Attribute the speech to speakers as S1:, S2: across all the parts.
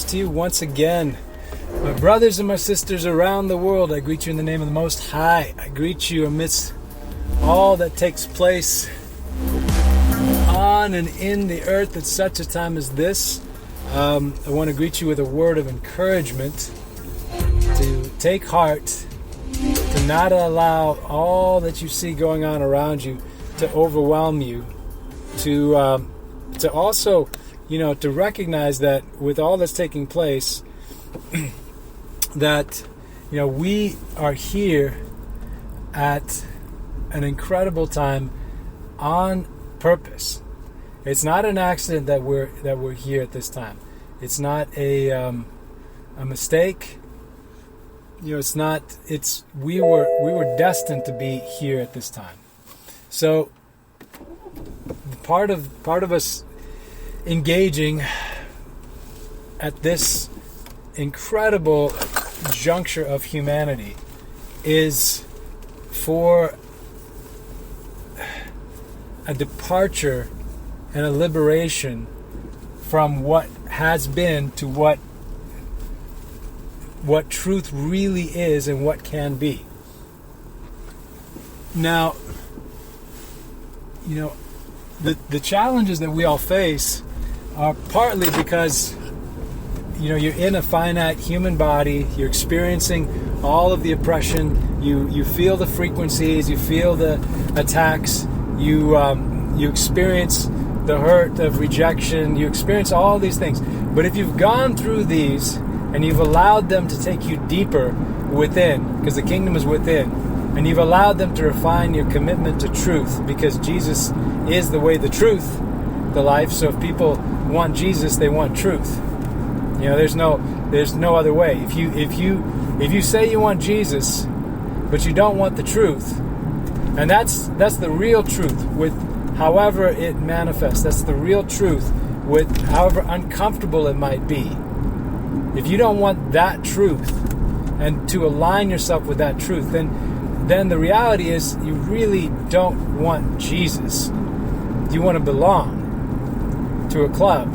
S1: to you once again. My brothers and my sisters around the world, I greet you in the name of the Most High. I greet you amidst all that takes place on and in the earth at such a time as this. I want to greet you with a word of encouragement to take heart, to not allow all that you see going on around you to overwhelm you, to also, to recognize that with all that's taking place, that, we are here at an incredible time on purpose. It's not an accident that we're here at this time. It's not a mistake. It's not. It's we were destined to be here at this time. So part of us engaging at this incredible juncture of humanity is for a departure and a liberation from what has been to what truth really is and what can be. Now, the challenges that we all face are partly because you're in a finite human body, you're experiencing all of the oppression, you feel the frequencies, you feel the attacks, you experience the hurt of rejection, you experience all these things. But if you've gone through these and you've allowed them to take you deeper within, because the kingdom is within, and you've allowed them to refine your commitment to truth, because Jesus is the way, the truth, the life. So if people want Jesus, they want truth. There's no other way. If you say you want Jesus, but you don't want the truth, and that's the real truth with however it manifests. That's the real truth with however uncomfortable it might be. If you don't want that truth and to align yourself with that truth, then the reality is you really don't want Jesus. You want to belong to a club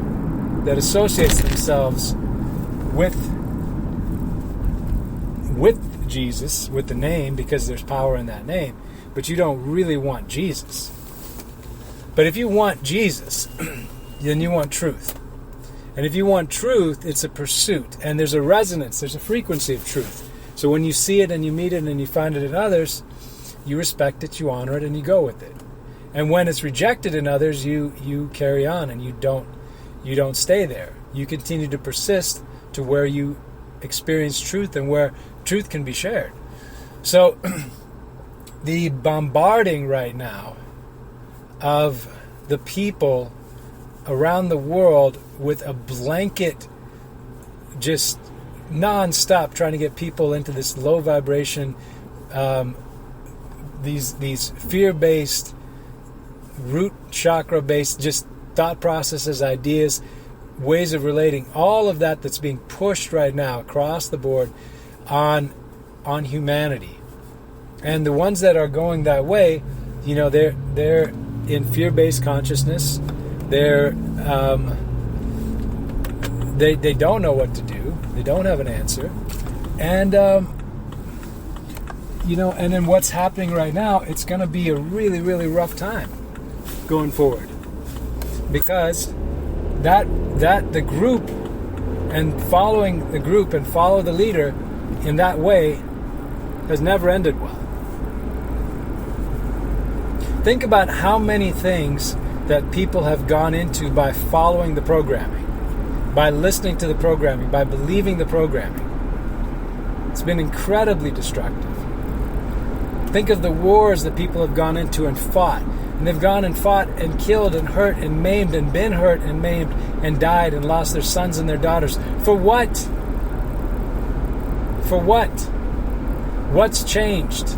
S1: that associates themselves with Jesus, with the name, because there's power in that name, but you don't really want Jesus. But if you want Jesus, then you want truth. And if you want truth, it's a pursuit, and there's a resonance, there's a frequency of truth. So when you see it and you meet it and you find it in others, you respect it, you honor it, and you go with it. And when it's rejected in others, you carry on and you don't stay there. You continue to persist to where you experience truth and where truth can be shared. So the bombarding right now of the people around the world with a blanket, just non-stop trying to get people into this low vibration, these fear-based, root chakra-based, just thought processes, ideas, ways of relating, all of that's being pushed right now across the board on humanity. And the ones that are going that way, they're in fear-based consciousness. They don't know what to do. They don't have an answer. And and then what's happening right now, it's going to be a really, really rough time going forward, because the group and following the group and follow the leader in that way has never ended well. Think about how many things that people have gone into by following the programming, by listening to the programming, by believing the programming. It's been incredibly destructive. Think of the wars that people have gone into and fought. And they've gone and fought and killed and hurt and maimed and been hurt and maimed and died and lost their sons and their daughters. For what? For what? What's changed?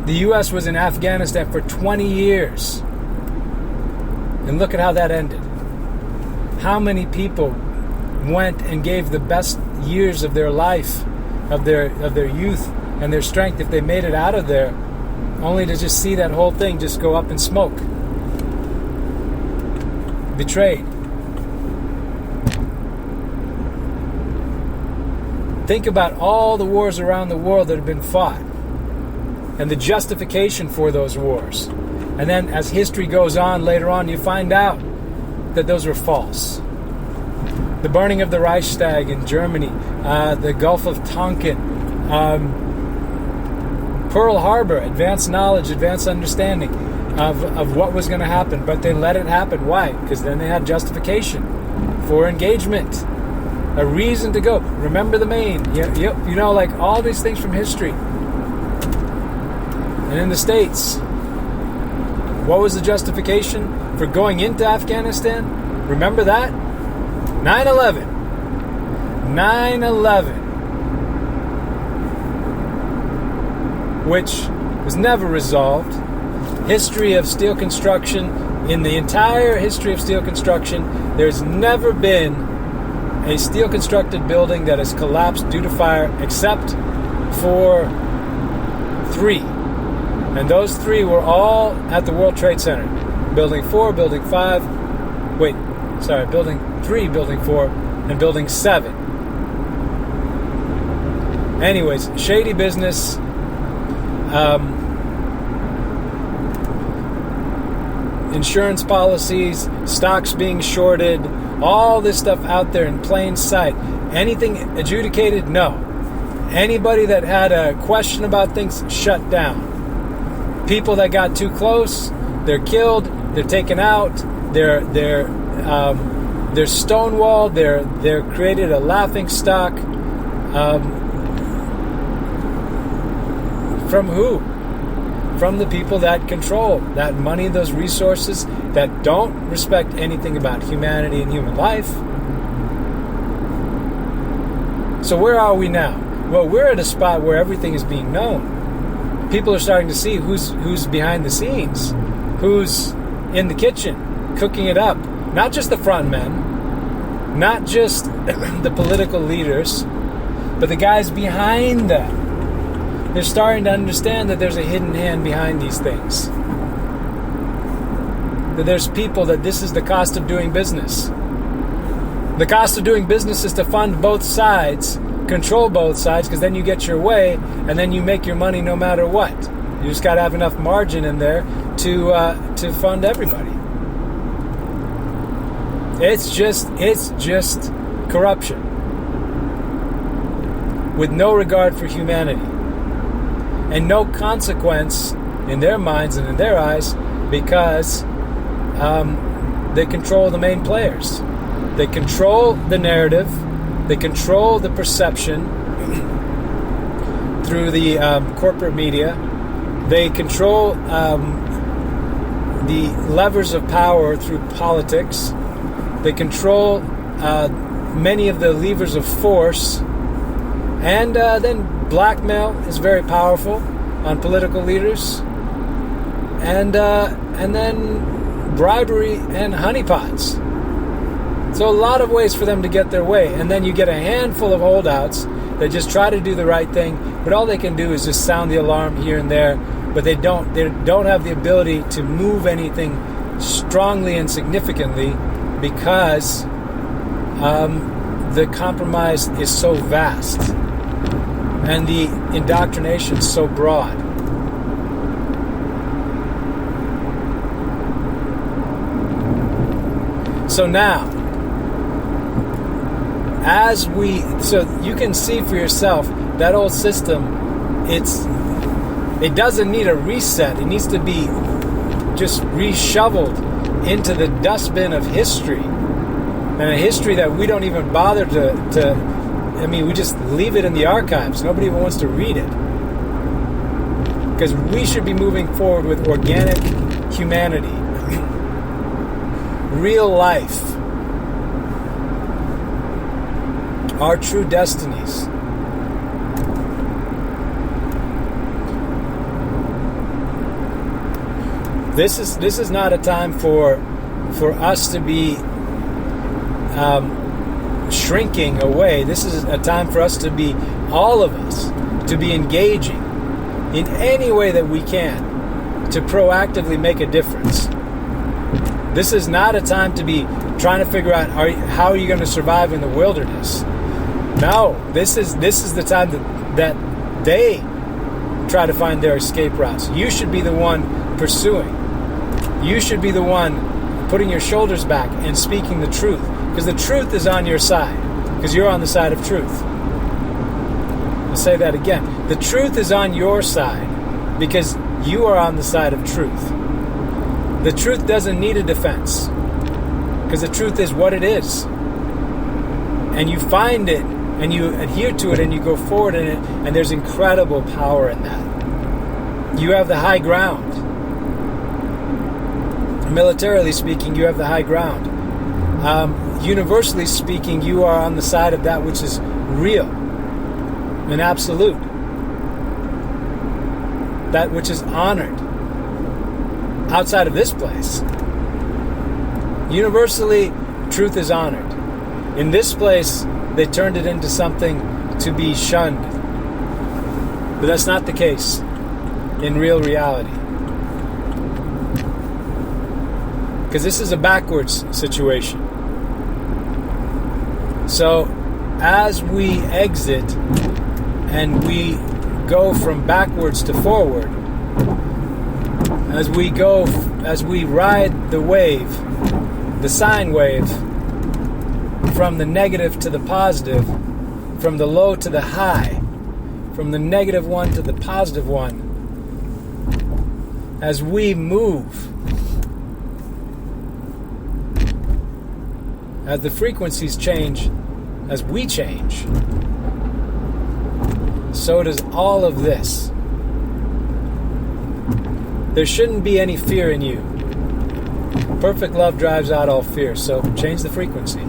S1: The U.S. was in Afghanistan for 20 years. And look at how that ended. How many people went and gave the best years of their life, of their youth and their strength, if they made it out of there, only to just see that whole thing just go up in smoke. Betrayed. Think about all the wars around the world that have been fought and the justification for those wars. And then as history goes on, later on, you find out that those were false. The burning of the Reichstag in Germany, the Gulf of Tonkin, Pearl Harbor, advanced knowledge, advanced understanding of what was going to happen. But they let it happen. Why? Because then they had justification for engagement. A reason to go. Remember the Maine. You know, like all these things from history. And in the States, what was the justification for going into Afghanistan? Remember that? 9/11. 9/11. Which was never resolved. History of steel construction, in the entire history of steel construction, there's never been a steel constructed building that has collapsed due to fire except for 3. And those 3 were all at the World Trade Center. Building 4, Building 5, Building 3, Building 4, and Building 7. Anyways, shady business. Insurance policies, stocks being shorted, all this stuff out there in plain sight. Anything adjudicated? No. Anybody that had a question about things, shut down. People that got too close, they're killed, they're taken out, they're stonewalled, they're created a laughing stock. From who? From the people that control that money, those resources, that don't respect anything about humanity and human life. So where are we now? Well, we're at a spot where everything is being known. People are starting to see who's behind the scenes, who's in the kitchen, cooking it up. Not just the front men, not just the political leaders, but the guys behind them. They're starting to understand that there's a hidden hand behind these things. That there's people, that this is the cost of doing business. The cost of doing business is to fund both sides, control both sides, because then you get your way, and then you make your money no matter what. You just got to have enough margin in there to fund everybody. It's just corruption with no regard for humanity. And no consequence in their minds and in their eyes, because they control the main players. They control the narrative. They control the perception through the corporate media. They control the levers of power through politics. They control many of the levers of force. And then blackmail is very powerful on political leaders, and then bribery and honeypots. So a lot of ways for them to get their way, and then you get a handful of holdouts that just try to do the right thing, but all they can do is just sound the alarm here and there, but they don't have the ability to move anything strongly and significantly, because the compromise is so vast. And the indoctrination is so broad. So now, so you can see for yourself that old system, it doesn't need a reset. It needs to be just reshoveled into the dustbin of history. And a history that we don't even bother we just leave it in the archives. Nobody even wants to read it. Because we should be moving forward with organic humanity. Real life. Our true destinies. This is not a time for us to be shrinking away. This is a time for us to be, all of us, to be engaging in any way that we can to proactively make a difference. This is not a time to be trying to figure out how are you going to survive in the wilderness. No, this is the time that they try to find their escape routes. You should be the one pursuing. You should be the one putting your shoulders back and speaking the truth, because the truth is on your side, because you're on the side of truth. I'll say that again. The truth is on your side because you are on the side of truth. The truth doesn't need a defense, because the truth is what it is. And you find it, and you adhere to it, and you go forward in it, and there's incredible power in that. You have the high ground. Militarily speaking, you have the high ground. Universally speaking, you are on the side of that which is real and absolute. That which is honored outside of this place. Universally, truth is honored. In this place, they turned it into something to be shunned. But that's not the case in real reality. Because this is a backwards situation. So, as we exit and we go from backwards to forward, as we ride the wave, the sine wave, from the negative to the positive, from the low to the high, from the negative one to the positive one, as we move, as the frequencies change, as we change, so does all of this. There shouldn't be any fear in you. Perfect love drives out all fear, so change the frequency.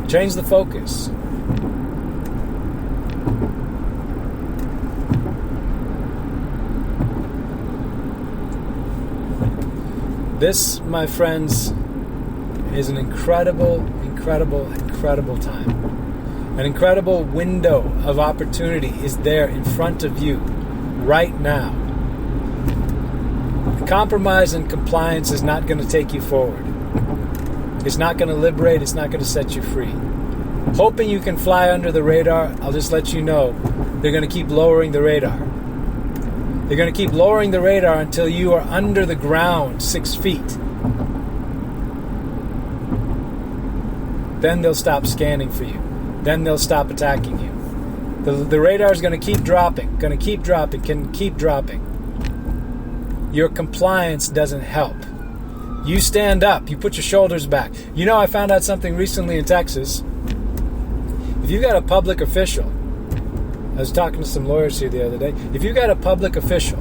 S1: Change the focus. This, my friends, is an incredible, incredible, incredible time. An incredible window of opportunity is there in front of you right now. Compromise and compliance is not going to take you forward. It's not going to liberate. It's not going to set you free. Hoping you can fly under the radar, I'll just let you know, they're going to keep lowering the radar. They're going to keep lowering the radar until you are under the ground 6 feet. Then they'll stop scanning for you. Then they'll stop attacking you. The radar is going to keep dropping, can keep dropping. Your compliance doesn't help. You stand up. You put your shoulders back. You know, I found out something recently in Texas. If you've got a public official, I was talking to some lawyers here the other day. If you've got a public official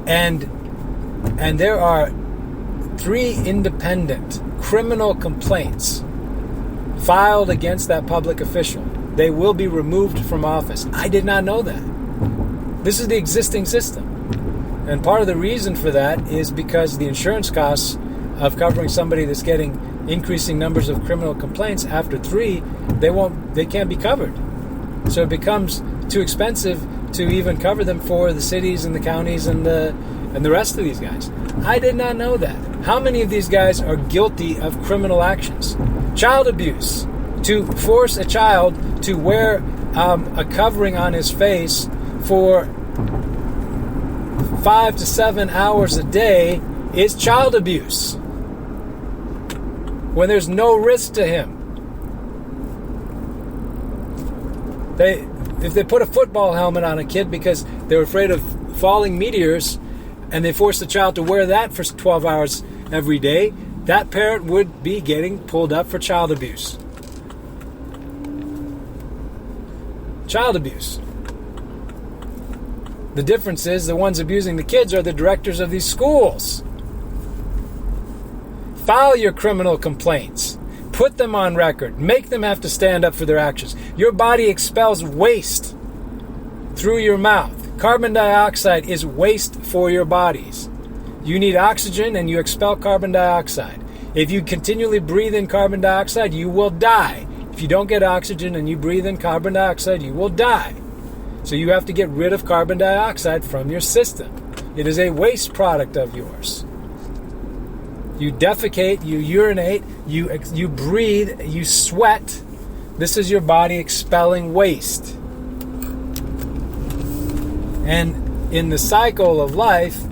S1: and there are 3 independent criminal complaints filed against that public official, they will be removed from office. I did not know that. This is the existing system. And part of the reason for that is because the insurance costs of covering somebody that's getting increasing numbers of criminal complaints after 3, they can't be covered. So it becomes too expensive to even cover them for the cities and the counties and the rest of these guys. I did not know that. How many of these guys are guilty of criminal actions? Child abuse. To force a child to wear a covering on his face for 5 to 7 hours a day is child abuse. When there's no risk to him. If they put a football helmet on a kid because they're afraid of falling meteors, and they force the child to wear that for 12 hours every day, that parent would be getting pulled up for child abuse. Child abuse. The difference is the ones abusing the kids are the directors of these schools. File your criminal complaints. Put them on record. Make them have to stand up for their actions. Your body expels waste through your mouth. Carbon dioxide is waste for your bodies. You need oxygen and you expel carbon dioxide. If you continually breathe in carbon dioxide, you will die. If you don't get oxygen and you breathe in carbon dioxide, you will die. So you have to get rid of carbon dioxide from your system. It is a waste product of yours. You defecate, you urinate, you breathe, you sweat This is your body expelling waste. And in the cycle of life,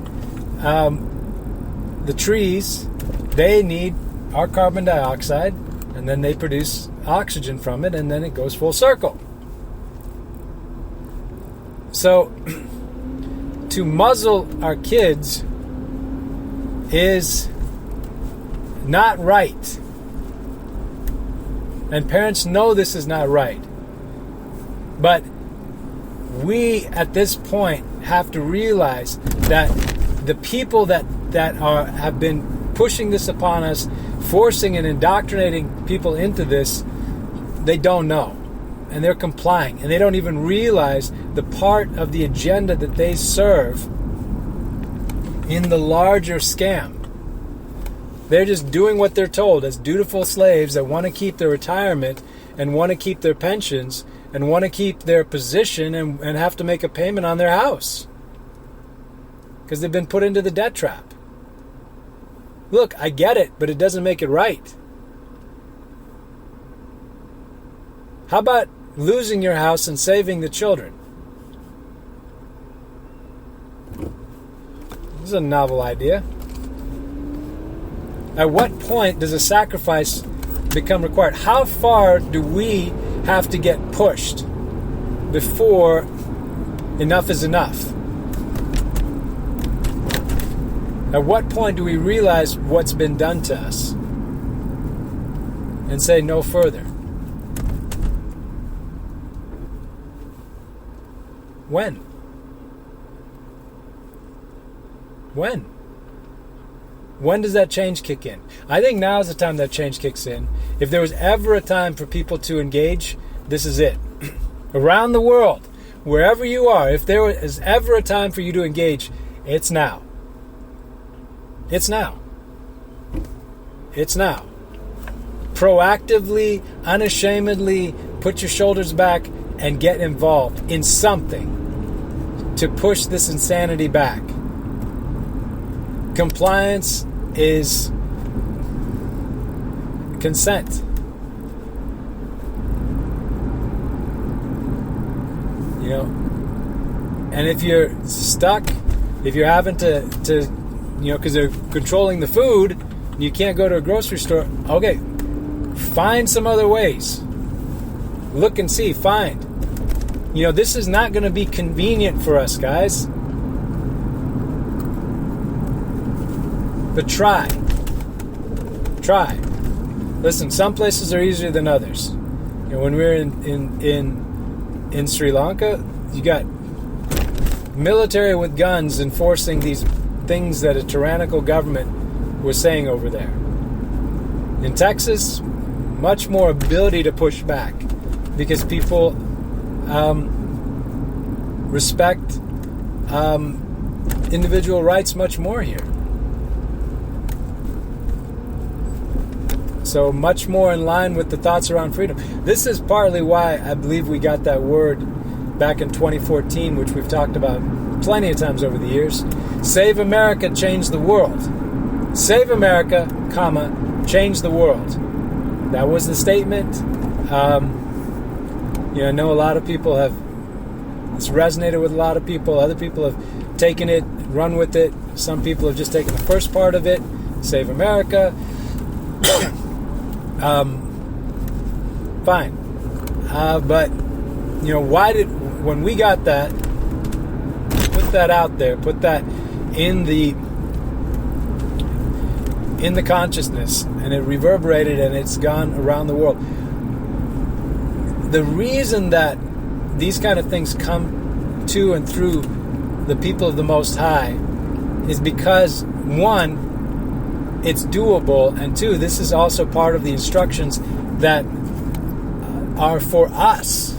S1: the trees, they need our carbon dioxide, and then they produce oxygen from it, and then it goes full circle. So, to muzzle our kids is not right. And parents know this is not right. But we, at this point, have to realize that the people that have been pushing this upon us, forcing and indoctrinating people into this, they don't know. And they're complying. And they don't even realize the part of the agenda that they serve in the larger scam. They're just doing what they're told as dutiful slaves that want to keep their retirement and want to keep their pensions and want to keep their position and have to make a payment on their house because they've been put into the debt trap. Look, I get it, but it doesn't make it right. How about losing your house and saving the children? This is a novel idea. At what point does a sacrifice become required? How far do we have to get pushed before enough is enough? At what point do we realize what's been done to us and say no further? When? When does that change kick in? I think now is the time that change kicks in. If there was ever a time for people to engage, this is it. Around the world, wherever you are, if there is ever a time for you to engage, it's now. It's now. It's now. Proactively, unashamedly, put your shoulders back and get involved in something to push this insanity back. Compliance is consent. You know, and if you're stuck, if you're having to because they're controlling the food, you can't go to a grocery store, okay, find some other ways. Look and see, find. This is not going to be convenient for us, guys. But try. Listen, some places are easier than others. When we were in Sri Lanka, you got military with guns enforcing these things that a tyrannical government was saying over there. In Texas, much more ability to push back because people respect individual rights much more here. So much more in line with the thoughts around freedom. This is partly why I believe we got that word back in 2014, which we've talked about plenty of times over the years. Save America, change the world. Save America, change the world. That was the statement. I know a lot of people it's resonated with a lot of people. Other people have taken it, run with it. Some people have just taken the first part of it, Save America. Fine. But, when we got that, put that out there, put that in the consciousness, and it reverberated and it's gone around the world. The reason that these kind of things come to and through the people of the Most High is because, one, it's doable, and two, this is also part of the instructions that are for us.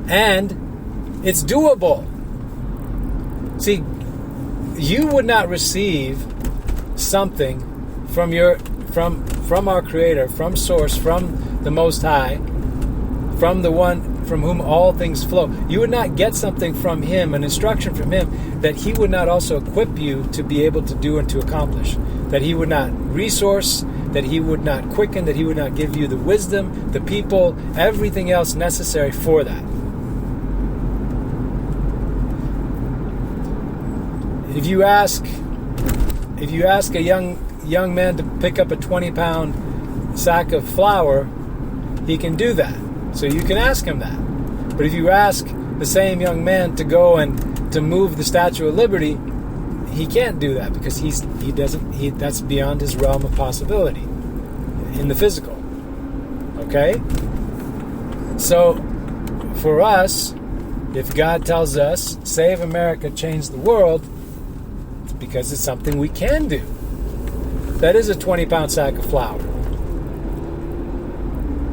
S1: And it's doable. See, you would not receive something from our Creator, from Source, from the Most High, from the one from whom all things flow. You would not get something from Him, an instruction from Him, that He would not also equip you to be able to do and to accomplish. that he would not resource, that he would not quicken, that he would not give you the wisdom, the people, everything else necessary for that. If you ask a young man to pick up a 20-pound sack of flour, he can do that. So you can ask him that. But if you ask the same young man to go and to move the Statue of Liberty, he can't do that because that's beyond his realm of possibility in the physical. Okay? So for us, if God tells us, save America, change the world, it's because it's something we can do. That is a 20-pound sack of flour.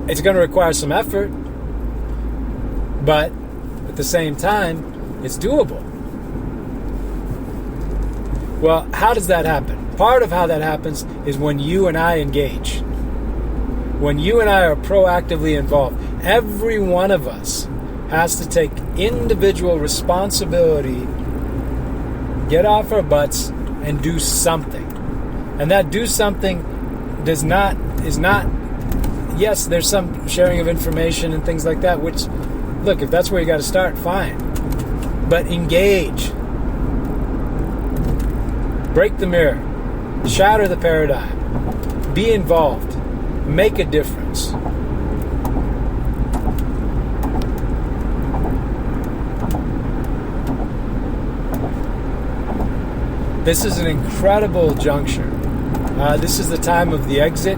S1: It's going to require some effort, but at the same time, it's doable. Well, how does that happen? Part of how that happens is when you and I engage. When you and I are proactively involved. Every one of us has to take individual responsibility, get off our butts, and do something. And that do something is not, yes, there's some sharing of information and things like that, which, look, if that's where you got to start, fine. But engage. Break the mirror. Shatter the paradigm. Be involved. Make a difference. This is an incredible juncture. This is the time of the exit.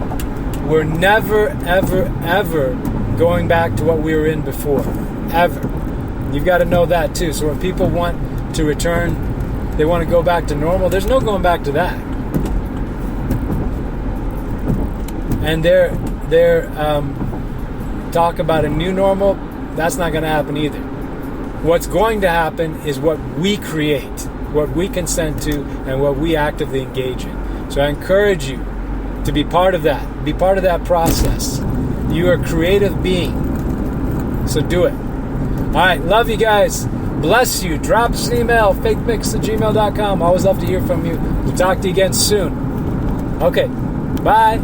S1: We're never, ever, ever going back to what we were in before. Ever. You've got to know that too. So when people want to return, they want to go back to normal, there's no going back to that. And their talk about a new normal, that's not going to happen either. What's going to happen is what we create, what we consent to, and what we actively engage in. So I encourage you to be part of that. Be part of that process. You are a creative being. So do it. All right. Love you guys. Bless you. Drop us an email, faithmix@gmail.com. Always love to hear from you. We'll talk to you again soon. Okay. Bye.